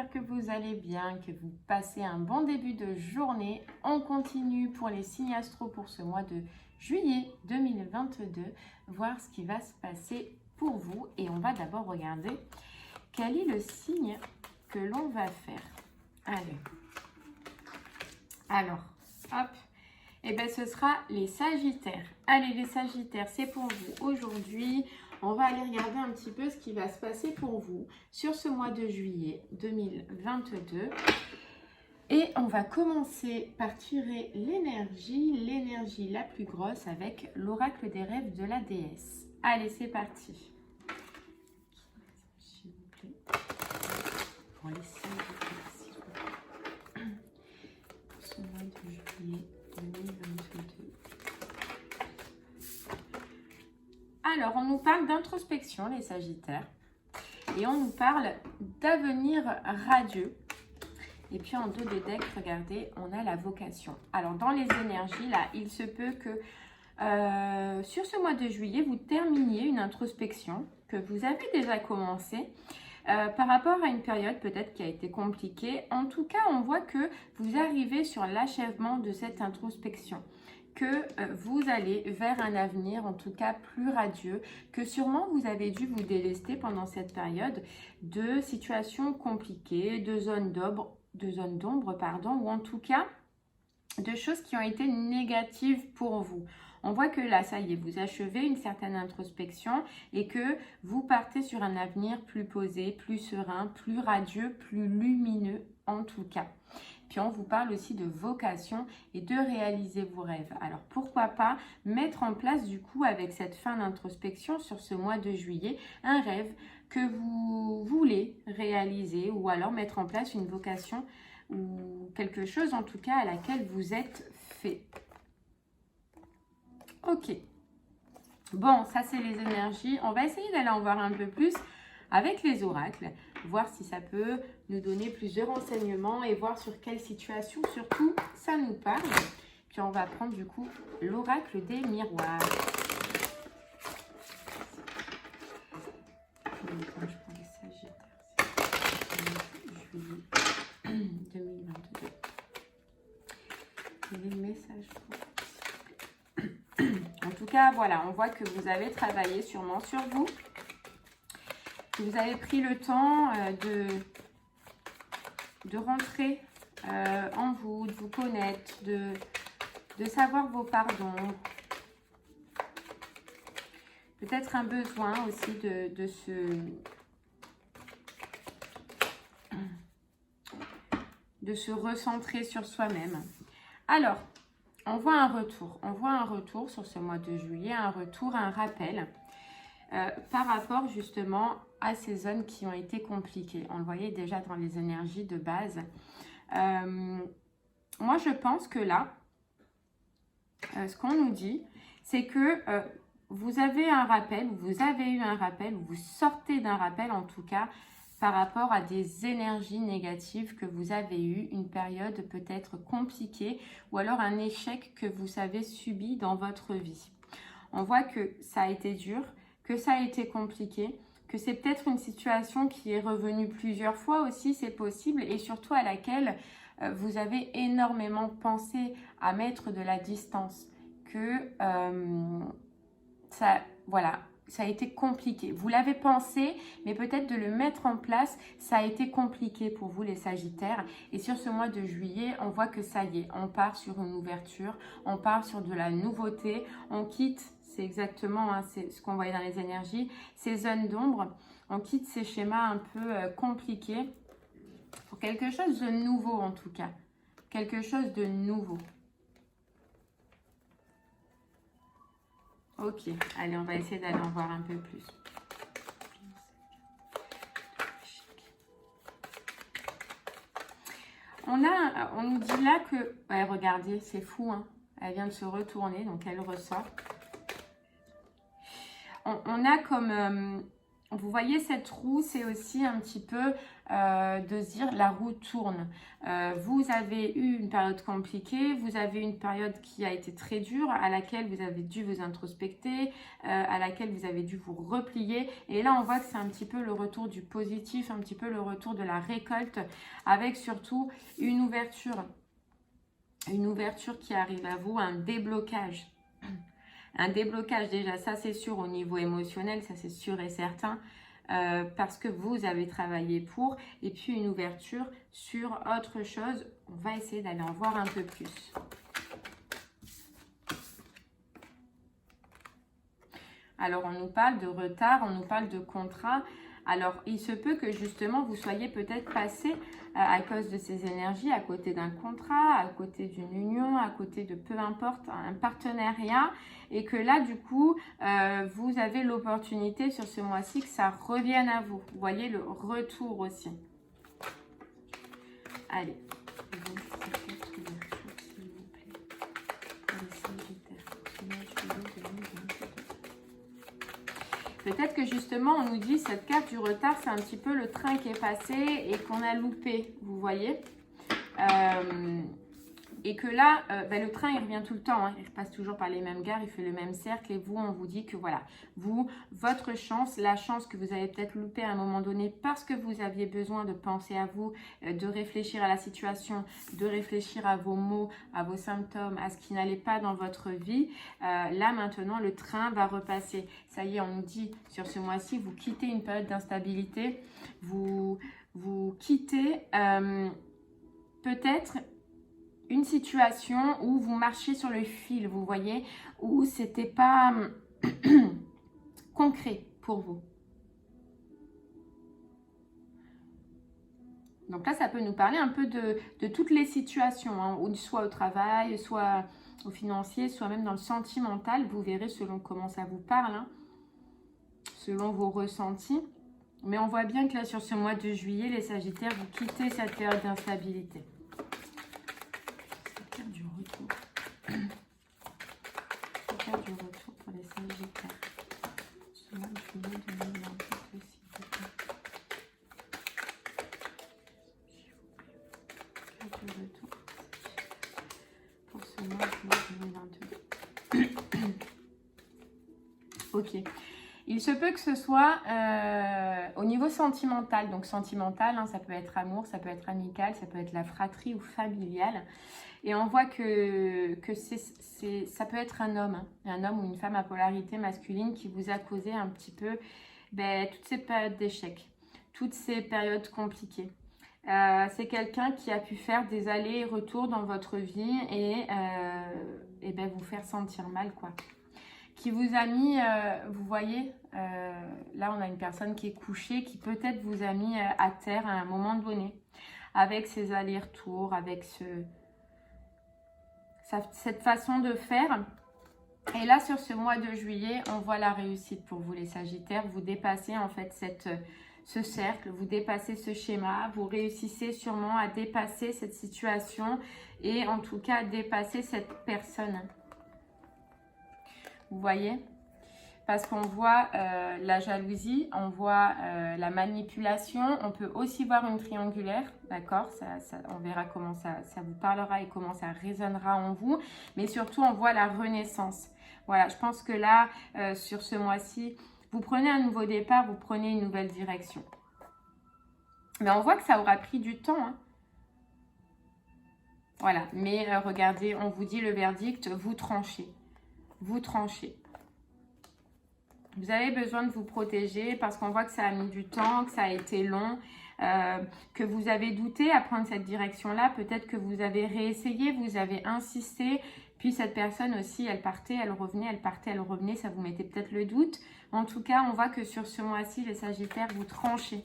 j'espère que vous allez bien, que vous passez un bon début de journée. On continue pour les signes astro pour ce mois de juillet 2022, voir ce qui va se passer pour vous. Et on va d'abord regarder quel est le signe que l'on va faire. Allez. Alors, hop. Et bien, ce sera les Sagittaires. Allez, les Sagittaires, c'est pour vous aujourd'hui. On va aller regarder un petit peu ce qui va se passer pour vous sur ce mois de juillet 2022. Et on va commencer par tirer l'énergie la plus grosse avec l'oracle des rêves de la déesse. Allez, c'est parti. S'il vous plaît. Pour les Sagittaires, s'il vous plaît. Pour ce mois de juillet 2022. Alors, on nous parle d'introspection, les Sagittaires. Et on nous parle d'avenir radieux. Et puis, en dos des decks, regardez, on a la vocation. Alors, dans les énergies, là, il se peut que sur ce mois de juillet, vous terminiez une introspection que vous avez déjà commencée par rapport à une période peut-être qui a été compliquée. En tout cas, on voit que vous arrivez sur l'achèvement de cette introspection, que vous allez vers un avenir en tout cas plus radieux, que sûrement vous avez dû vous délester pendant cette période de situations compliquées, de zones d'ombre, ou en tout cas de choses qui ont été négatives pour vous. On voit que là, ça y est, vous achevez une certaine introspection et que vous partez sur un avenir plus posé, plus serein, plus radieux, plus lumineux en tout cas. Puis on vous parle aussi de vocation et de réaliser vos rêves. Alors pourquoi pas mettre en place du coup avec cette fin d'introspection sur ce mois de juillet un rêve que vous voulez réaliser ou alors mettre en place une vocation ou quelque chose en tout cas à laquelle vous êtes fait. Ok. Bon, ça c'est les énergies. On va essayer d'aller en voir un peu plus avec les oracles, voir si ça peut nous donner plus de renseignements et voir sur quelle situation surtout ça nous parle. Puis on va prendre du coup l'oracle des miroirs. Quand je prends les Sagittaires, c'est juillet 2022. Et les messages pour... En tout cas, voilà, on voit que vous avez travaillé sûrement sur vous. Vous avez pris le temps de rentrer en vous, de vous connaître, de savoir vos pardons. Peut-être un besoin aussi de se recentrer sur soi-même. Alors, on voit un retour sur ce mois de juillet, un rappel par rapport justement à ces zones qui ont été compliquées. On le voyait déjà dans les énergies de base. Moi, je pense que là, ce qu'on nous dit, c'est que vous avez un rappel, ou vous avez eu un rappel, ou vous sortez d'un rappel en tout cas, par rapport à des énergies négatives que vous avez eues, une période peut-être compliquée, ou alors un échec que vous avez subi dans votre vie. On voit que ça a été dur, que ça a été compliqué, que c'est peut-être une situation qui est revenue plusieurs fois aussi, c'est possible, et surtout à laquelle vous avez énormément pensé à mettre de la distance, que ça a été compliqué. Vous l'avez pensé, mais peut-être de le mettre en place, ça a été compliqué pour vous les Sagittaires. Et sur ce mois de juillet, on voit que ça y est, on part sur une ouverture, on part sur de la nouveauté, on quitte... C'est exactement c'est ce qu'on voyait dans les énergies, ces zones d'ombre. On quitte ces schémas un peu compliqués pour quelque chose de nouveau en tout cas. Quelque chose de nouveau. Ok, allez, on va essayer d'aller en voir un peu plus. On nous dit là que... Ouais, regardez, c'est fou, hein. Elle vient de se retourner, donc elle ressort. On a comme vous voyez cette roue, c'est aussi un petit peu de se dire la roue tourne. Vous avez eu une période compliquée, vous avez eu une période qui a été très dure, à laquelle vous avez dû vous introspecter, à laquelle vous avez dû vous replier. Et là, on voit que c'est un petit peu le retour du positif, un petit peu le retour de la récolte, avec surtout une ouverture qui arrive à vous, un déblocage. Un déblocage déjà, ça c'est sûr au niveau émotionnel, ça c'est sûr et certain, parce que vous avez travaillé pour, et puis une ouverture sur autre chose. On va essayer d'aller en voir un peu plus. Alors on nous parle de retard, on nous parle de contrat. Alors il se peut que justement vous soyez peut-être passé à cause de ces énergies à côté d'un contrat, à côté d'une union, à côté de peu importe un partenariat, et que là du coup vous avez l'opportunité sur ce mois-ci que ça revienne à vous. Vous voyez le retour aussi. Allez. Peut-être que justement, on nous dit cette carte du retard, c'est un petit peu le train qui est passé et qu'on a loupé, vous voyez. Et que là, le train, il revient tout le temps. Hein. Il passe toujours par les mêmes gares, il fait le même cercle. Et vous, on vous dit que voilà, vous, votre chance, la chance que vous avez peut-être loupée à un moment donné parce que vous aviez besoin de penser à vous, de réfléchir à la situation, de réfléchir à vos maux, à vos symptômes, à ce qui n'allait pas dans votre vie. Là, maintenant, le train va repasser. Ça y est, on nous dit sur ce mois-ci, vous quittez une période d'instabilité. Vous quittez peut-être une situation où vous marchez sur le fil, vous voyez, où c'était pas concret pour vous. Donc là, ça peut nous parler un peu de toutes les situations, hein, soit au travail, soit au financier, soit même dans le sentimental. Vous verrez selon comment ça vous parle, hein, selon vos ressentis. Mais on voit bien que là, sur ce mois de juillet, les Sagittaires, vous quittez cette période d'instabilité. Du retour pour les Sagittaires. Ce mois de juillet 2022, s'il vous plaît. Carte du retour pour ce mois de juillet 2022. Ok. Il se peut que ce soit au niveau sentimental. Donc sentimental, hein, ça peut être amour, ça peut être amical, ça peut être la fratrie ou familiale. Et on voit que ça peut être un homme ou une femme à polarité masculine qui vous a causé un petit peu toutes ces périodes d'échec, toutes ces périodes compliquées. C'est quelqu'un qui a pu faire des allers et retours dans votre vie et vous faire sentir mal, quoi. Qui vous a mis, vous voyez, là on a une personne qui est couchée, qui peut-être vous a mis à terre à un moment donné, avec ses allers-retours, avec cette façon de faire. Et là, sur ce mois de juillet, on voit la réussite pour vous, les Sagittaires. Vous dépassez en fait ce cercle, vous dépassez ce schéma, vous réussissez sûrement à dépasser cette situation et en tout cas à dépasser cette personne. Vous voyez ? Parce qu'on voit la jalousie, on voit la manipulation, on peut aussi voir une triangulaire, d'accord, on verra comment ça vous parlera et comment ça résonnera en vous, mais surtout on voit la renaissance. Voilà, je pense que là, sur ce mois-ci, vous prenez un nouveau départ, vous prenez une nouvelle direction. Mais on voit que ça aura pris du temps, hein. Voilà, mais regardez, on vous dit le verdict, vous tranchez. Vous tranchez. Vous avez besoin de vous protéger parce qu'on voit que ça a mis du temps, que ça a été long, que vous avez douté à prendre cette direction-là. Peut-être que vous avez réessayé, vous avez insisté. Puis cette personne aussi, elle partait, elle revenait, elle partait, elle revenait. Ça vous mettait peut-être le doute. En tout cas, on voit que sur ce mois-ci, les Sagittaires, vous tranchez.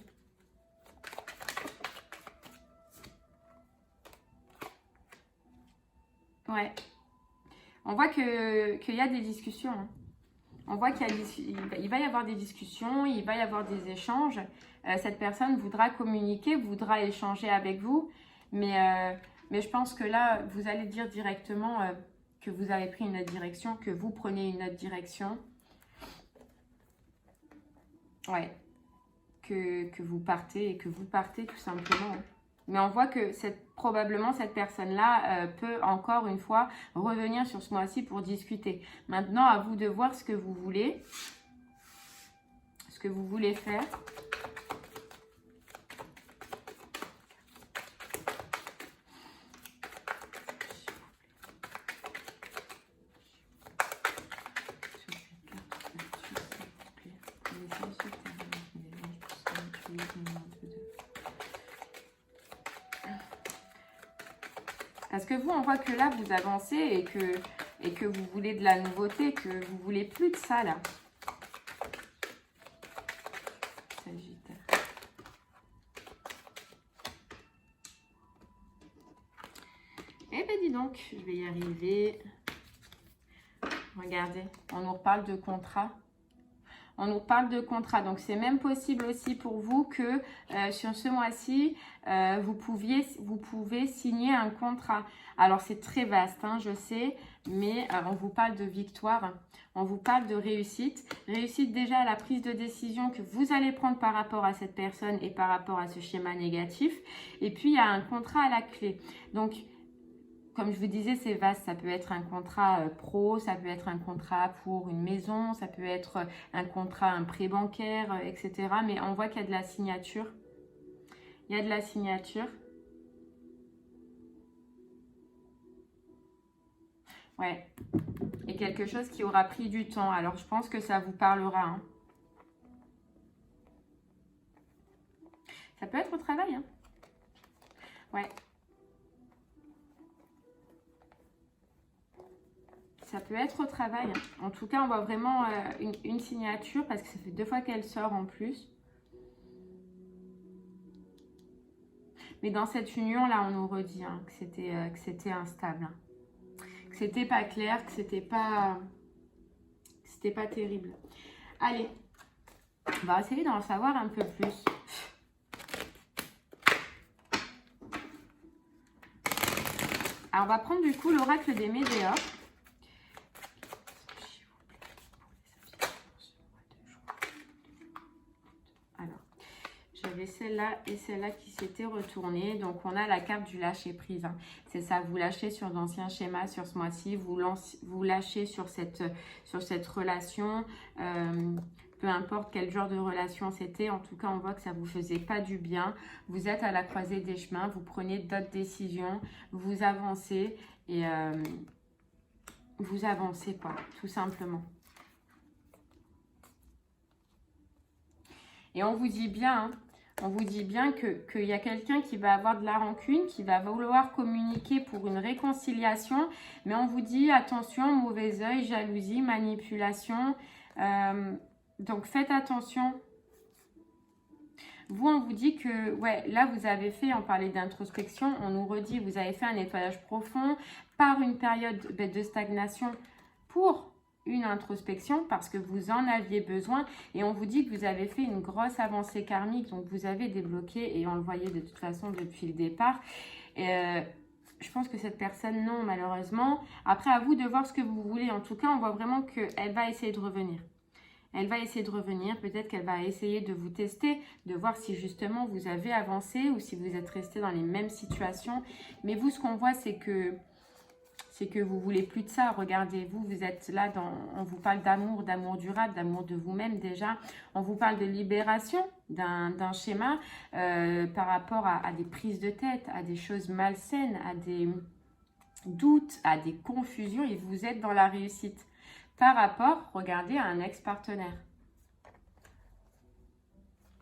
Ouais. On voit qu'il y a des discussions, hein. On voit qu'il va y avoir des discussions, il va y avoir des échanges. Cette personne voudra communiquer, voudra échanger avec vous. Mais je pense que là, vous allez dire directement que vous avez pris une autre direction, que vous prenez une autre direction. Ouais. que vous partez et que vous partez tout simplement. Mais on voit que probablement cette personne-là peut encore une fois revenir sur ce mois-ci pour discuter. Maintenant, à vous de voir ce que vous voulez. Ce que vous voulez faire. Parce que vous, on voit que là, vous avancez et que vous voulez de la nouveauté, que vous voulez plus de ça, là. Sagittaire. Eh ben, dis donc, je vais y arriver. Regardez, on nous reparle de contrat. On nous parle de contrat. Donc, c'est même possible aussi pour vous que sur ce mois-ci, vous pouvez signer un contrat. Alors, c'est très vaste, hein, je sais, mais on vous parle de victoire. On vous parle de réussite. Réussite déjà à la prise de décision que vous allez prendre par rapport à cette personne et par rapport à ce schéma négatif. Et puis, il y a un contrat à la clé. Donc, comme je vous disais, c'est vaste. Ça peut être un contrat pro, ça peut être un contrat pour une maison, ça peut être un contrat, un prêt bancaire, etc. Mais on voit qu'il y a de la signature. Il y a de la signature. Ouais. Et quelque chose qui aura pris du temps. Alors, je pense que ça vous parlera. Hein. Ça peut être au travail. Hein. Ouais. Ça peut être au travail. En tout cas, on voit vraiment une signature parce que ça fait 2 fois qu'elle sort en plus. Mais dans cette union-là, on nous redit hein, que c'était instable. Hein. Que c'était pas clair, que c'était pas terrible. Allez, on va essayer d'en savoir un peu plus. Alors, on va prendre du coup l'oracle des Médéors. J'avais celle-là et celle-là qui s'étaient retournées. Donc, on a la carte du lâcher-prise. Hein. C'est ça, vous lâchez sur d'anciens schémas sur ce mois-ci. Vous lâchez sur cette relation. Peu importe quel genre de relation c'était. En tout cas, on voit que ça ne vous faisait pas du bien. Vous êtes à la croisée des chemins. Vous prenez d'autres décisions. Vous avancez. Et vous avancez, quoi, tout simplement. Et on vous dit bien... Hein, on vous dit bien qu'il y a quelqu'un qui va avoir de la rancune, qui va vouloir communiquer pour une réconciliation. Mais on vous dit, attention, mauvais œil, jalousie, manipulation. Donc, faites attention. Vous, on vous dit que, ouais, là, vous avez fait, on parlait d'introspection, on nous redit, vous avez fait un nettoyage profond par une période de stagnation pour une introspection parce que vous en aviez besoin et on vous dit que vous avez fait une grosse avancée karmique, donc vous avez débloqué et on le voyait de toute façon depuis le départ. Je pense que cette personne, non, malheureusement. Après, à vous de voir ce que vous voulez. En tout cas, on voit vraiment qu'elle va essayer de revenir. Elle va essayer de revenir. Peut-être qu'elle va essayer de vous tester, de voir si justement vous avez avancé ou si vous êtes resté dans les mêmes situations. Mais vous, ce qu'on voit, c'est que vous voulez plus de ça. Regardez, vous êtes là, on vous parle d'amour, d'amour durable, d'amour de vous-même déjà. On vous parle de libération d'un schéma par rapport à des prises de tête, à des choses malsaines, à des doutes, à des confusions et vous êtes dans la réussite. Par rapport, regardez, à un ex-partenaire.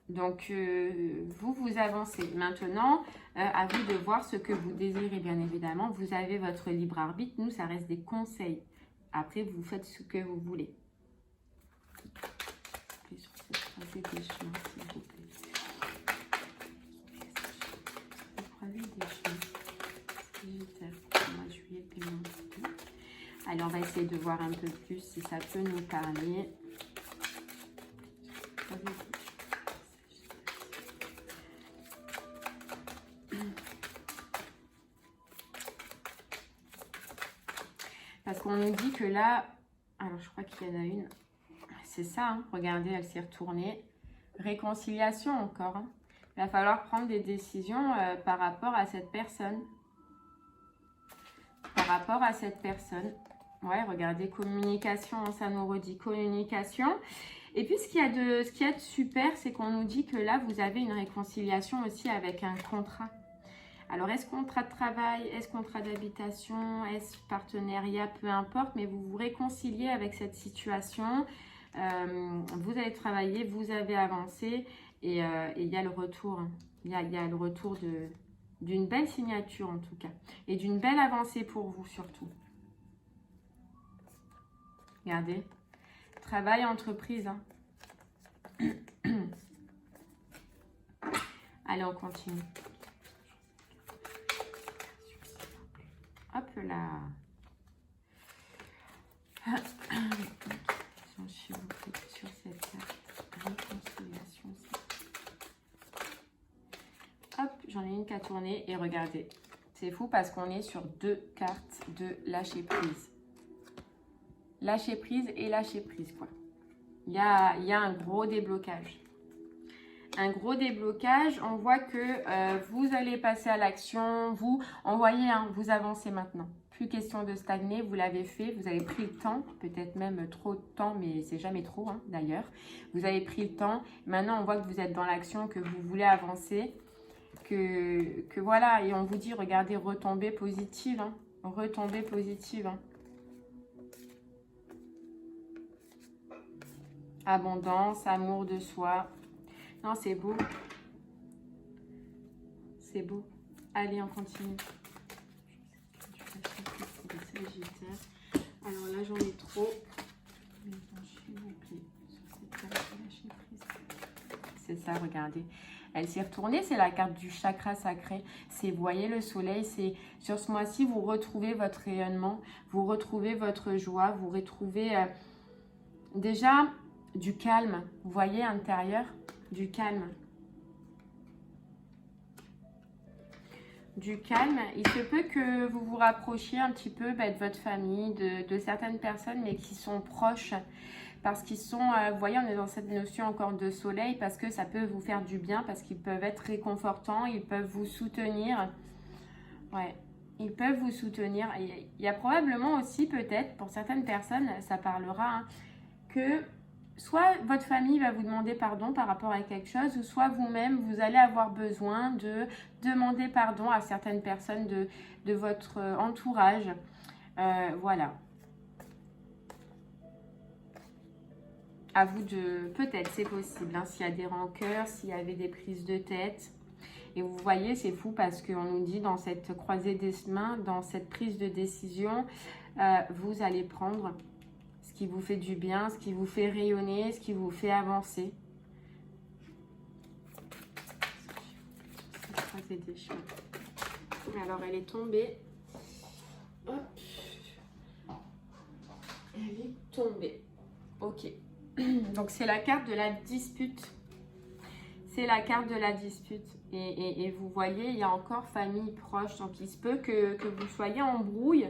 Donc, vous avancez. Maintenant, à vous de voir ce que vous désirez, bien évidemment. Vous avez votre libre arbitre. Nous, ça reste des conseils. Après, vous faites ce que vous voulez. Sur cette croisée des chemins, s'il vous plaît. Cette croisée des chemins. Sagittaire, mois de juillet, paiement. Allez, on va essayer de voir un peu plus si ça peut nous parler. Parce qu'on nous dit que là, alors je crois qu'il y en a une, c'est ça, hein, regardez, elle s'est retournée. Réconciliation encore. Hein. Il va falloir prendre des décisions par rapport à cette personne. Par rapport à cette personne. Ouais, regardez, communication, ça nous redit communication. Et puis, ce qu'il y a de super, c'est qu'on nous dit que là, vous avez une réconciliation aussi avec un contrat. Alors, est-ce contrat de travail, est-ce contrat d'habitation, est-ce partenariat, peu importe, mais vous vous réconciliez avec cette situation. Vous avez travaillé, vous avez avancé et il y a le retour. Il y a le retour d'une belle signature en tout cas. Et d'une belle avancée pour vous surtout. Regardez. Travail, entreprise. Hein. Allez, on continue. Hop là. S'il vous plaît, sur cette carte. Réconciliation. Hop, j'en ai une qui a tourné et regardez. C'est fou parce qu'on est sur 2 cartes de lâcher prise. Lâcher prise et lâcher prise, quoi. Il y a un gros déblocage. Un gros déblocage. On voit que vous allez passer à l'action. On voyait, hein, vous avancez maintenant. Plus question de stagner. Vous l'avez fait. Vous avez pris le temps. Peut-être même trop de temps, mais c'est jamais trop, hein, d'ailleurs. Vous avez pris le temps. Maintenant, on voit que vous êtes dans l'action, que vous voulez avancer. Que voilà. Et on vous dit, regardez, retombée positive. Hein, retombée positive. Hein. Abondance, amour de soi. Non, c'est beau. C'est beau. Allez, on continue. Alors là, j'en ai trop. C'est ça, regardez. Elle s'est retournée, c'est la carte du chakra sacré. C'est, vous voyez, le soleil, c'est sur ce mois-ci, vous retrouvez votre rayonnement, vous retrouvez votre joie, vous retrouvez déjà du calme. Vous voyez, intérieur, du calme. Du calme. Il se peut que vous vous rapprochiez un petit peu de votre famille, de certaines personnes, mais qui sont proches. Parce qu'ils sont, vous voyez, on est dans cette notion encore de soleil, parce que ça peut vous faire du bien, parce qu'ils peuvent être réconfortants, ils peuvent vous soutenir. Ouais, ils peuvent vous soutenir. Il y a probablement aussi, peut-être, pour certaines personnes, ça parlera, hein, que soit votre famille va vous demander pardon par rapport à quelque chose, ou soit vous-même, vous allez avoir besoin de demander pardon à certaines personnes de votre entourage. Voilà. À vous de... Peut-être, c'est possible, hein, s'il y a des rancœurs, s'il y avait des prises de tête. Et vous voyez, c'est fou parce qu'on nous dit dans cette croisée des mains, dans cette prise de décision, vous allez prendre ce qui vous fait du bien, ce qui vous fait rayonner, ce qui vous fait avancer. Alors, elle est tombée. Hop. Elle est tombée. Ok. Donc, c'est la carte de la dispute. C'est la carte de la dispute. Et vous voyez, il y a encore famille proche. Donc, il se peut que vous soyez en brouille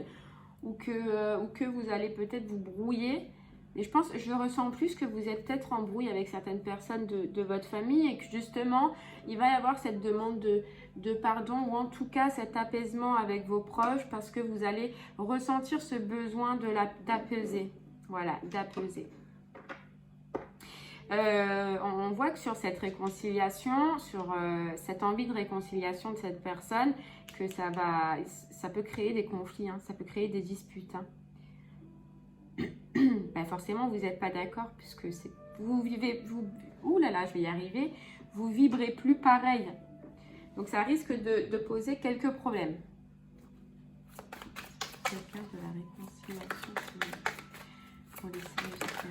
ou que vous allez peut-être vous brouiller. Et je pense, je ressens plus que vous êtes peut-être en brouille avec certaines personnes de votre famille et que justement, il va y avoir cette demande de pardon ou en tout cas cet apaisement avec vos proches parce que vous allez ressentir ce besoin d'apaiser. Voilà, d'apaiser. On voit que sur cette réconciliation, sur cette envie de réconciliation de cette personne, que ça peut créer des conflits, hein, ça peut créer des disputes. Hein. Ben forcément, vous n'êtes pas d'accord puisque vous vivez, ouh là là, je vais y arriver, vous vibrez plus pareil. Donc, ça risque de poser quelques problèmes. Quelqu'un de la réconciliation pour les Sagittaires.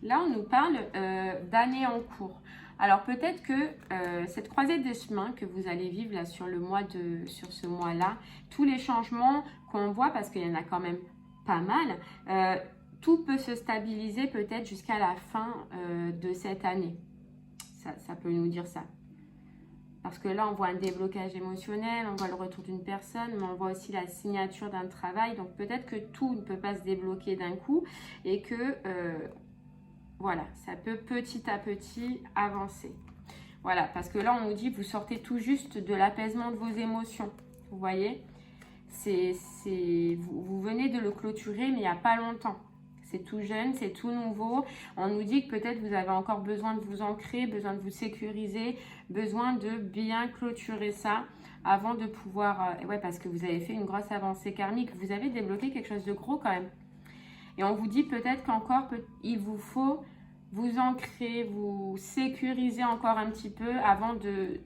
Là, on nous parle d'années en cours. Alors, peut-être que cette croisée des chemins que vous allez vivre là sur ce mois-là, tous les changements qu'on voit, parce qu'il y en a quand même pas mal, tout peut se stabiliser peut-être jusqu'à la fin de cette année. Ça peut nous dire ça. Parce que là, on voit un déblocage émotionnel, on voit le retour d'une personne, mais on voit aussi la signature d'un travail. Donc, peut-être que tout ne peut pas se débloquer d'un coup et que Voilà, ça peut petit à petit avancer. Voilà, parce que là, on nous dit que vous sortez tout juste de l'apaisement de vos émotions. Vous voyez, vous venez de le clôturer, mais il n'y a pas longtemps. C'est tout jeune, c'est tout nouveau. On nous dit que peut-être vous avez encore besoin de vous ancrer, besoin de vous sécuriser, besoin de bien clôturer ça avant de pouvoir... ouais, parce que vous avez fait une grosse avancée karmique. Vous avez débloqué quelque chose de gros quand même. Et on vous dit peut-être qu'encore, il vous faut vous ancrer, vous sécuriser encore un petit peu avant de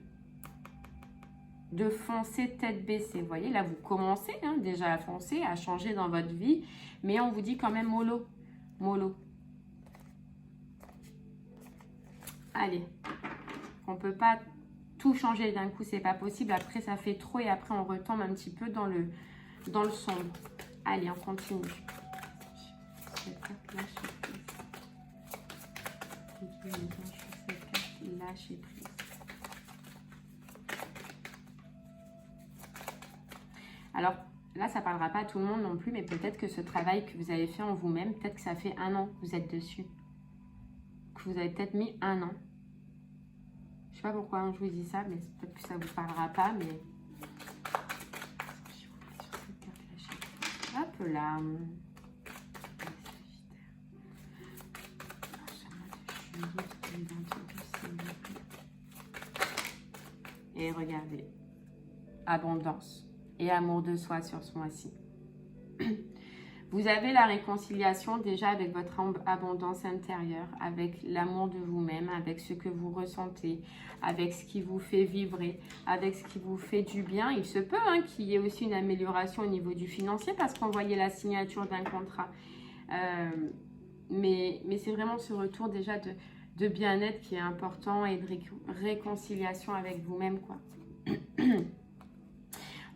foncer tête baissée. Vous voyez, là, vous commencez déjà à foncer, à changer dans votre vie. Mais on vous dit quand même mollo. Mollo. Allez. On ne peut pas tout changer d'un coup, c'est pas possible. Après, ça fait trop et après, on retombe un petit peu dans le sombre. Allez, on continue. Lâcher prise. Alors, là, ça ne parlera pas à tout le monde non plus, mais peut-être que ce travail que vous avez fait en vous-même, peut-être que ça fait 1 an que vous êtes dessus. Que vous avez peut-être mis 1 an. Je ne sais pas pourquoi je vous dis ça, mais peut-être que ça ne vous parlera pas, mais... Hop là. Et regardez. Abondance et amour de soi sur ce mois-ci. Vous avez la réconciliation déjà avec votre abondance intérieure, avec l'amour de vous-même, avec ce que vous ressentez, avec ce qui vous fait vibrer, avec ce qui vous fait du bien. Il se peut qu'il y ait aussi une amélioration au niveau du financier parce qu'on voyait la signature d'un contrat. Mais c'est vraiment ce retour déjà de bien-être qui est important et de réconciliation avec vous-même, quoi.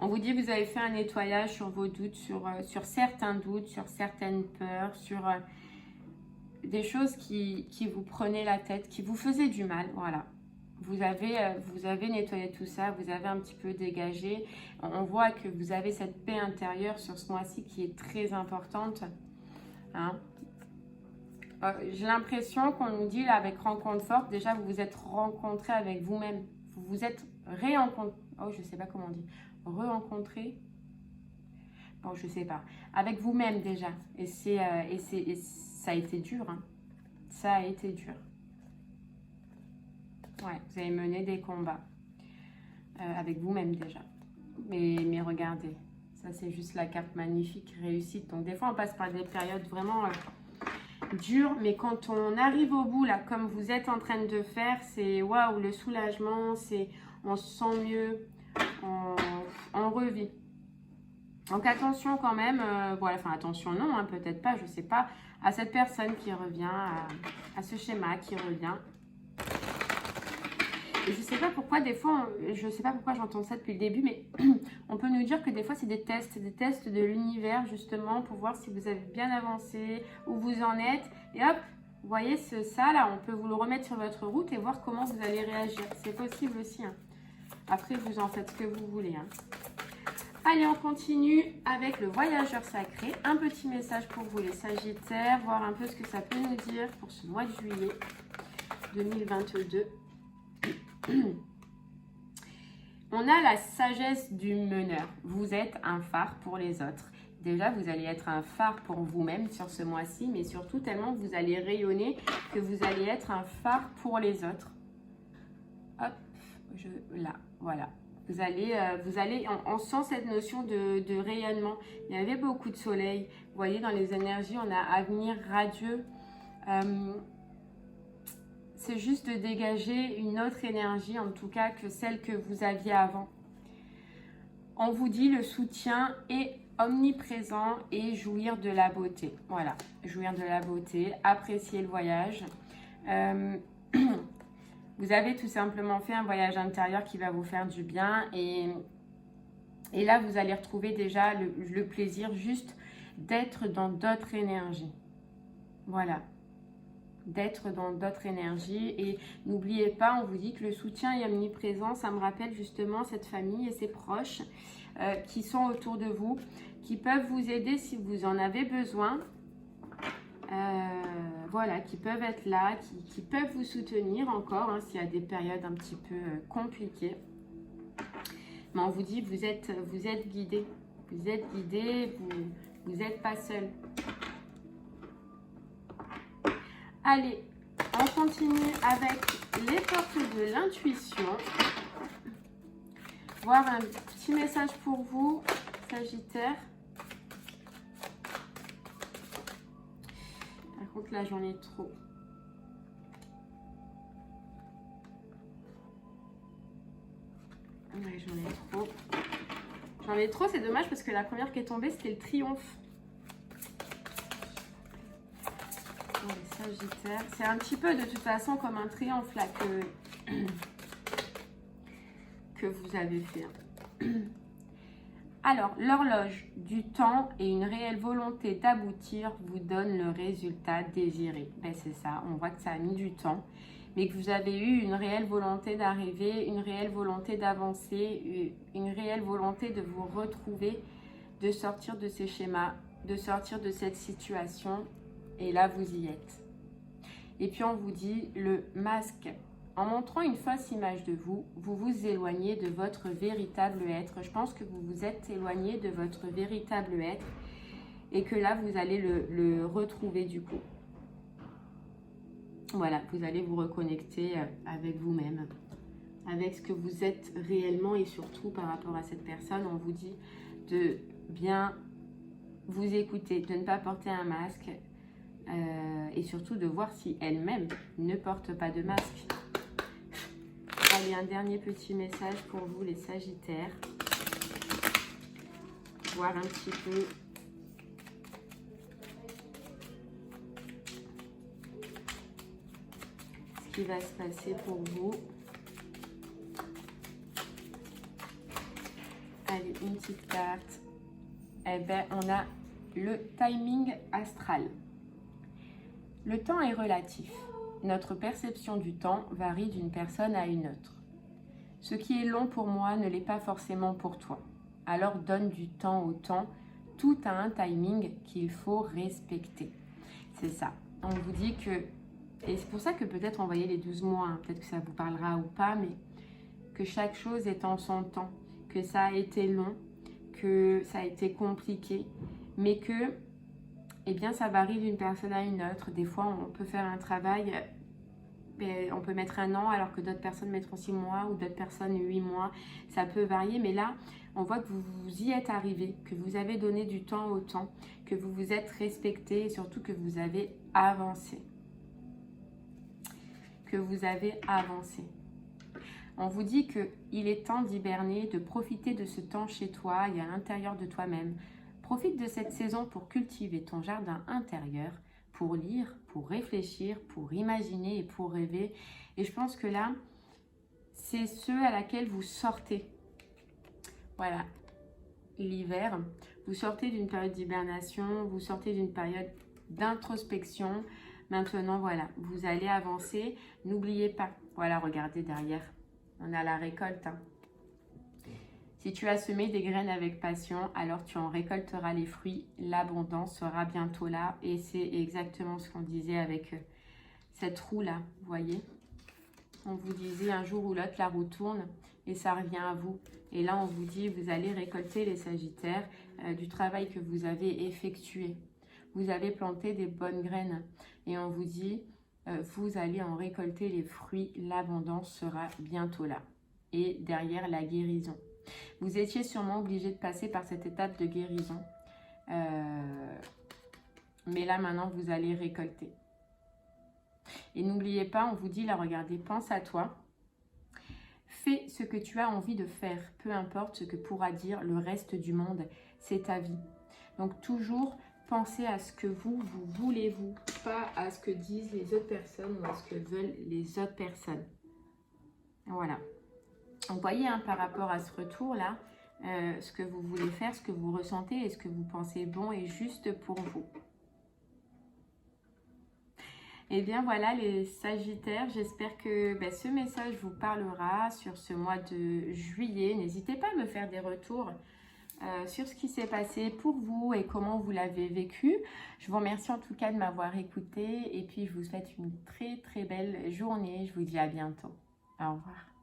On vous dit que vous avez fait un nettoyage sur vos doutes, sur certains doutes, sur certaines peurs, sur des choses qui vous prenaient la tête, qui vous faisaient du mal. Voilà. Vous avez nettoyé tout ça, vous avez un petit peu dégagé. On voit que vous avez cette paix intérieure sur ce mois-ci qui est très importante. J'ai l'impression qu'on nous dit là avec rencontre forte, déjà vous vous êtes rencontré avec vous-même. Vous vous êtes réencontré. Oh, je ne sais pas comment on dit. Re-rencontrer. Bon, je ne sais pas. Avec vous-même déjà. Et ça a été dur. Ça a été dur. Ouais, vous avez mené des combats. Avec vous-même déjà. Mais regardez. Ça, c'est juste la carte magnifique, réussite. Donc, des fois, on passe par des périodes vraiment... dur, mais quand on arrive au bout là, comme vous êtes en train de faire, c'est waouh, le soulagement, c'est on se sent mieux, on revit. Donc attention quand même, voilà, enfin attention non, peut-être pas, je sais pas, à cette personne qui revient, à ce schéma qui revient. Et je sais pas pourquoi des fois, je sais pas pourquoi j'entends ça depuis le début, mais on peut nous dire que des fois c'est des tests de l'univers justement pour voir si vous avez bien avancé, où vous en êtes. Et hop, vous voyez ça là, on peut vous le remettre sur votre route et voir comment vous allez réagir. C'est possible aussi. Après, vous en faites ce que vous voulez. Allez, on continue avec le voyageur sacré. Un petit message pour vous les Sagittaires, voir un peu ce que ça peut nous dire pour ce mois de juillet 2022. On a la sagesse du meneur. Vous êtes un phare pour les autres. Déjà, vous allez être un phare pour vous-même sur ce mois-ci, mais surtout tellement vous allez rayonner que vous allez être un phare pour les autres. Hop, là, voilà. Vous allez, on sent cette notion de rayonnement. Il y avait beaucoup de soleil. Vous voyez, dans les énergies, on a avenir radieux. C'est juste de dégager une autre énergie, en tout cas, que celle que vous aviez avant. On vous dit le soutien est omniprésent et jouir de la beauté. Voilà, jouir de la beauté, apprécier le voyage. Vous avez tout simplement fait un voyage intérieur qui va vous faire du bien. Et là, vous allez retrouver déjà le plaisir juste d'être dans d'autres énergies. Voilà. D'être dans d'autres énergies. Et n'oubliez pas, on vous dit que le soutien est omniprésent. Ça me rappelle justement cette famille et ses proches qui sont autour de vous, qui peuvent vous aider si vous en avez besoin. voilà, qui peuvent être là, qui peuvent vous soutenir encore, hein, s'il y a des périodes un petit peu compliquées. Mais on vous dit, vous êtes guidés. Vous êtes guidés, vous n'êtes pas seul. Allez, on continue avec les portes de l'intuition. Voir un petit message pour vous, Sagittaire. Par contre, là, j'en ai trop. Ouais, j'en ai trop. J'en ai trop, c'est dommage parce que la première qui est tombée, c'était le triomphe. Bon, les Sagittaires. C'est un petit peu de toute façon comme un triomphe là que vous avez fait. Alors, l'horloge du temps et une réelle volonté d'aboutir vous donne le résultat désiré. Ben, c'est ça, on voit que ça a mis du temps, mais que vous avez eu une réelle volonté d'arriver, une réelle volonté d'avancer, une réelle volonté de vous retrouver, de sortir de ces schémas, de sortir de cette situation. Et là, vous y êtes. Et puis, on vous dit le masque. En montrant une fausse image de vous, vous vous éloignez de votre véritable être. Je pense que vous vous êtes éloigné de votre véritable être et que là, vous allez le retrouver du coup. Voilà, vous allez vous reconnecter avec vous-même, avec ce que vous êtes réellement et surtout par rapport à cette personne. On vous dit de bien vous écouter, de ne pas porter un masque et surtout de voir si elle-même ne porte pas de masque. Allez, un dernier petit message pour vous les Sagittaires. Voir un petit peu ce qui va se passer pour vous. Allez, une petite carte. Eh bien, on a le timing astral. Le temps est relatif. Notre perception du temps varie d'une personne à une autre. Ce qui est long pour moi ne l'est pas forcément pour toi. Alors donne du temps au temps. Tout a un timing qu'il faut respecter. C'est ça. On vous dit que, et c'est pour ça que peut-être envoyer les 12 mois, hein, peut-être que ça vous parlera ou pas, mais que chaque chose est en son temps, que ça a été long, que ça a été compliqué, mais que eh bien, ça varie d'une personne à une autre. Des fois, on peut faire un travail, on peut mettre 1 an, alors que d'autres personnes mettront 6 mois ou d'autres personnes 8 mois. Ça peut varier, mais là, on voit que vous y êtes arrivé, que vous avez donné du temps au temps, que vous vous êtes respecté et surtout que vous avez avancé. Que vous avez avancé. On vous dit qu'il est temps d'hiberner, de profiter de ce temps chez toi et à l'intérieur de toi-même. Profite de cette saison pour cultiver ton jardin intérieur, pour lire, pour réfléchir, pour imaginer et pour rêver. Et je pense que là, c'est ce à laquelle vous sortez. Voilà, l'hiver. Vous sortez d'une période d'hibernation, vous sortez d'une période d'introspection. Maintenant, voilà, vous allez avancer. N'oubliez pas, voilà, regardez derrière, on a la récolte, hein. Si tu as semé des graines avec passion, alors tu en récolteras les fruits. L'abondance sera bientôt là. Et c'est exactement ce qu'on disait avec cette roue-là, vous voyez. On vous disait un jour ou l'autre, la roue tourne et ça revient à vous. Et là, on vous dit, vous allez récolter les Sagittaires du travail que vous avez effectué. Vous avez planté des bonnes graines. Et on vous dit, vous allez en récolter les fruits. L'abondance sera bientôt là. Et derrière, la guérison. Vous étiez sûrement obligé de passer par cette étape de guérison. Mais là, maintenant, vous allez récolter. Et n'oubliez pas, on vous dit, là, regardez, pense à toi. Fais ce que tu as envie de faire. Peu importe ce que pourra dire le reste du monde. C'est ta vie. Donc, toujours pensez à ce que vous voulez, vous. Pas à ce que disent les autres personnes ou à ce que veulent les autres personnes. Voilà. Vous voyez, hein, par rapport à ce retour-là, ce que vous voulez faire, ce que vous ressentez et ce que vous pensez bon et juste pour vous. Et bien voilà les Sagittaires, j'espère que ce message vous parlera sur ce mois de juillet. N'hésitez pas à me faire des retours sur ce qui s'est passé pour vous et comment vous l'avez vécu. Je vous remercie en tout cas de m'avoir écouté et puis je vous souhaite une très très belle journée. Je vous dis à bientôt. Au revoir.